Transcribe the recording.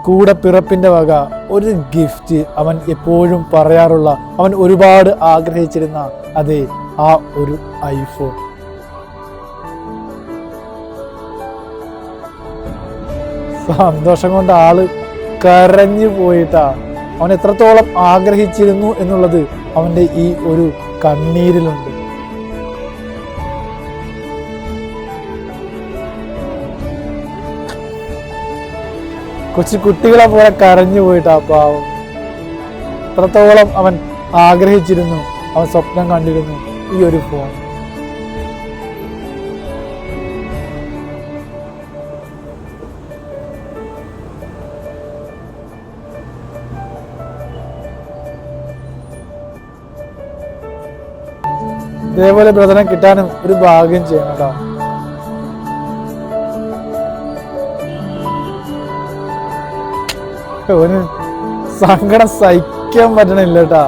കൂടെ പിറപ്പിൻ്റെ വക ഒരു ഗിഫ്റ്റ് അവൻ എപ്പോഴും പറയാറുള്ള, അവൻ ഒരുപാട് ആഗ്രഹിച്ചിരുന്ന അതെ ആ ഒരു ഐഫോൺ. സന്തോഷം കൊണ്ട് ആള് കരഞ്ഞു പോയിട്ടാ. അവൻ എത്രത്തോളം ആഗ്രഹിച്ചിരുന്നു എന്നുള്ളത് അവൻ്റെ ഈ ഒരു കണ്ണീരിലുണ്ട്. കൊച്ചു കുട്ടികളെ പോലെ കരഞ്ഞു പോയിട്ടാ പാവം. എത്രത്തോളം അവൻ ആഗ്രഹിച്ചിരുന്നു, അവൻ സ്വപ്നം കണ്ടിരുന്നു ഈ ഒരു ഫോൺ. ഇതേപോലെ ബ്രദറിനെ കിട്ടാനും ഒരു ഭാഗ്യം ചെയ്യണം കേട്ടോ. അവന് സങ്കടം സഹിക്കാൻ പറ്റണില്ല കേട്ടാ.